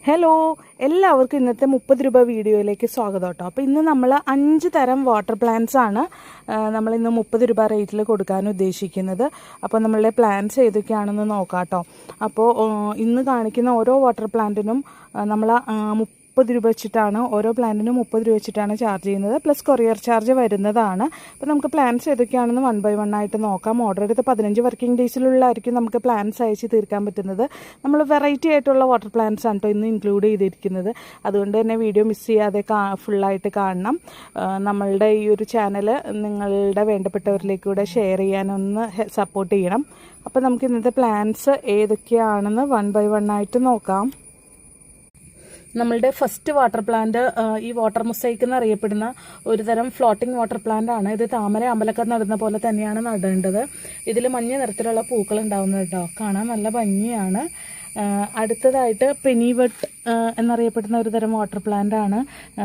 Hello, എല്ലാവർക്കും ഇന്നത്തെ 30 രൂപ വീഡിയോയിലേക്ക് സ്വാഗതം കേട്ടോ. അപ്പോൾ ഇന്ന് നമ്മൾ 5 തരം വാട്ടർ പ്ലാന്റ്സ് ആണ് നമ്മളിന്ന് 30 രൂപ റേറ്റിൽ കൊടുക്കാൻ ഉദ്ദേശിക്കുന്നത്. അപ്പോൾ നമ്മളുടെ പ്ലാന്റ്സ് ഏതൊക്കെയാണെന്ന് നോക്കാം കേട്ടോ. അപ്പോൾ ഇന്ന് കാണിക്കുന്ന ഓരോ വാട്ടർ പ്ലാന്റിനും നമ്മൾ 30 രൂപ വെച്ചിട്ടാണ്, ഓരോ പ്ലാന്റിനും 30 രൂപ വെച്ചിട്ടാണ് ചാർജ് ചെയ്യുന്നത്. പ്ലസ് കൊറിയർ ചാർജ് വരുന്നതാണ്. അപ്പോൾ നമുക്ക് പ്ലാന്റ്സ് ഏതൊക്കെയാണെന്ന് 1 by 1 ആയിട്ട് നോക്കാം. ഓർഡർ എടുത്ത് 15 വർക്കിംഗ് ഡേയ്സിലുള്ളായിരിക്കും നമുക്ക് പ്ലാന്റ്സ് അയച്ച് തീർക്കാൻ പറ്റുന്നത്. നമ്മൾ വെറൈറ്റി ആയിട്ടുള്ള വാട്ടർ പ്ലാന്റ്സ് ആണ് കേട്ടോ ഇന്ന് ഇൻക്ലൂഡ് ചെയ്തിരിക്കുന്നത്. അതുകൊണ്ട് തന്നെ വീഡിയോ മിസ് ചെയ്യാതെ ഫുള്ളായിട്ട് കാണണം. നമ്മളുടെ ഈ ഒരു ചാനൽ നിങ്ങളുടെ വേണ്ടപ്പെട്ടവരിലേക്ക് കൂടെ ഷെയർ ചെയ്യാനൊന്ന് സപ്പോർട്ട് ചെയ്യണം. അപ്പോൾ നമുക്ക് ഇന്നത്തെ പ്ലാന്റ്സ് ഏതൊക്കെയാണെന്ന് 1 by 1 ആയിട്ട് നോക്കാം. നമ്മളുടെ ഫസ്റ്റ് വാട്ടർ പ്ലാന്റ് ഈ വാട്ടർ മൊസൈക്ക് എന്നറിയപ്പെടുന്ന ഒരു തരം ഫ്ലോട്ടിംഗ് വാട്ടർ പ്ലാന്റ് ആണ്. ഇത് താമര അമ്പലക്ക നടുന്ന പോലെ തന്നെയാണ് നടേണ്ടത്. ഇതിൽ മഞ്ഞ നിറത്തിലുള്ള പൂക്കൾ ഉണ്ടാവുന്നത് കേട്ടോ. കാണാൻ നല്ല ഭംഗിയാണ്. അടുത്തതായിട്ട് പെനിവട്ട് എന്നറിയപ്പെടുന്ന ഒരു തരം വാട്ടർ പ്ലാന്റ് ആണ്.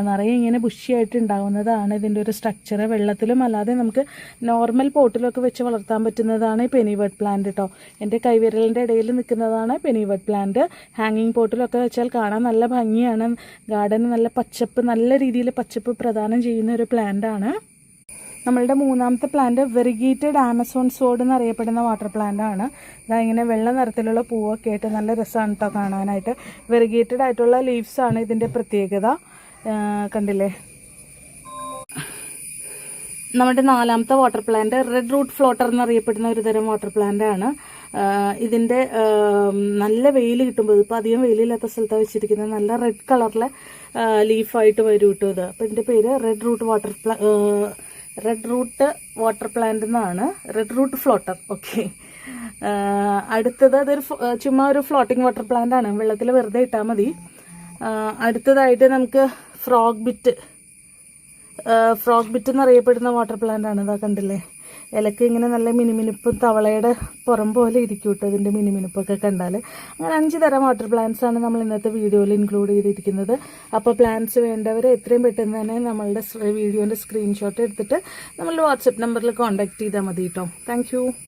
നിറയെ ഇങ്ങനെ ബുഷിയായിട്ട് ഉണ്ടാവുന്നതാണ് ഇതിൻ്റെ ഒരു സ്ട്രക്ചർ. വെള്ളത്തിലും അല്ലാതെ നമുക്ക് നോർമൽ പോട്ടിലൊക്കെ വെച്ച് വളർത്താൻ പറ്റുന്നതാണ് ഈ പെനിവട്ട് പ്ലാന്റ് കേട്ടോ. എൻ്റെ കൈവിരലിൻ്റെ ഇടയിൽ നിൽക്കുന്നതാണ് പെനിവട്ട് പ്ലാന്റ്. ഹാങ്ങിങ് പോട്ടിലൊക്കെ വെച്ചാൽ കാണാൻ നല്ല ഭംഗിയാണ്. ഗാർഡന് നല്ല പച്ചപ്പ്, നല്ല രീതിയിൽ പച്ചപ്പ് പ്രദാനം ചെയ്യുന്ന ഒരു പ്ലാന്റ് ആണ്. നമ്മളുടെ മൂന്നാമത്തെ പ്ലാന്റ് വെറിഗേറ്റഡ് ആമസോൺ സോഡ് എന്നറിയപ്പെടുന്ന വാട്ടർ പ്ലാന്റ് ആണ്. ഇതാ ഇങ്ങനെ വെള്ള നിറത്തിലുള്ള പൂവൊക്കെ ആയിട്ട് നല്ല രസമാണ് കേട്ടോ കാണാനായിട്ട്. വെറിഗേറ്റഡ് ആയിട്ടുള്ള ലീവ്സ് ആണ് ഇതിൻ്റെ പ്രത്യേകത. കണ്ടില്ലേ? നമ്മുടെ നാലാമത്തെ water plant red root floater എന്നറിയപ്പെടുന്ന ഒരു തരം വാട്ടർ പ്ലാന്റ് ആണ്. ഇതിൻ്റെ നല്ല വെയിൽ കിട്ടുമ്പോൾ, ഇപ്പോൾ അധികം വെയിലില്ലാത്ത സ്ഥലത്താണ് വെച്ചിരിക്കുന്നത്, നല്ല റെഡ് കളറിലെ ലീഫായിട്ട് വരും കേട്ടോ ഇത്. അപ്പോൾ ഇതിൻ്റെ പേര് റെഡ് റൂട്ട് വാട്ടർ പ്ലാന്റ് എന്നാണ്. Red root floater. ഓക്കെ. അടുത്തത് അതൊരു ചുമ്മാ ഒരു ഫ്ലോട്ടിംഗ് വാട്ടർ പ്ലാന്റ് ആണ്. വെള്ളത്തിൽ വെറുതെ ഇട്ടാൽ മതി. അടുത്തതായിട്ട് നമുക്ക് ഫ്രോഗ് ബിറ്റ് എന്നറിയപ്പെടുന്ന വാട്ടർ പ്ലാന്റ് ആണ്. ഇതാ കണ്ടില്ലേ? ഇലക്ക് ഇങ്ങനെ നല്ല മിനുമിനുപ്പും തവളയുടെ പുറം പോലെ ഇരിക്കും കേട്ടോ ഇതിൻ്റെ മിനുമിനുപ്പൊക്കെ കണ്ടാൽ. അങ്ങനെ 5 തരം വാട്ടർ പ്ലാന്റ്സ് ആണ് നമ്മൾ ഇന്നത്തെ വീഡിയോയിൽ ഇൻക്ലൂഡ് ചെയ്തിരിക്കുന്നത്. അപ്പോൾ പ്ലാന്റ്സ് വേണ്ടവർ എത്രയും പെട്ടെന്ന് തന്നെ നമ്മളുടെ വീഡിയോൻ്റെ സ്ക്രീൻഷോട്ട് എടുത്തിട്ട് നമ്മളുടെ വാട്സപ്പ് നമ്പറിൽ കോൺടാക്ട് ചെയ്താൽ മതി കേട്ടോ. താങ്ക്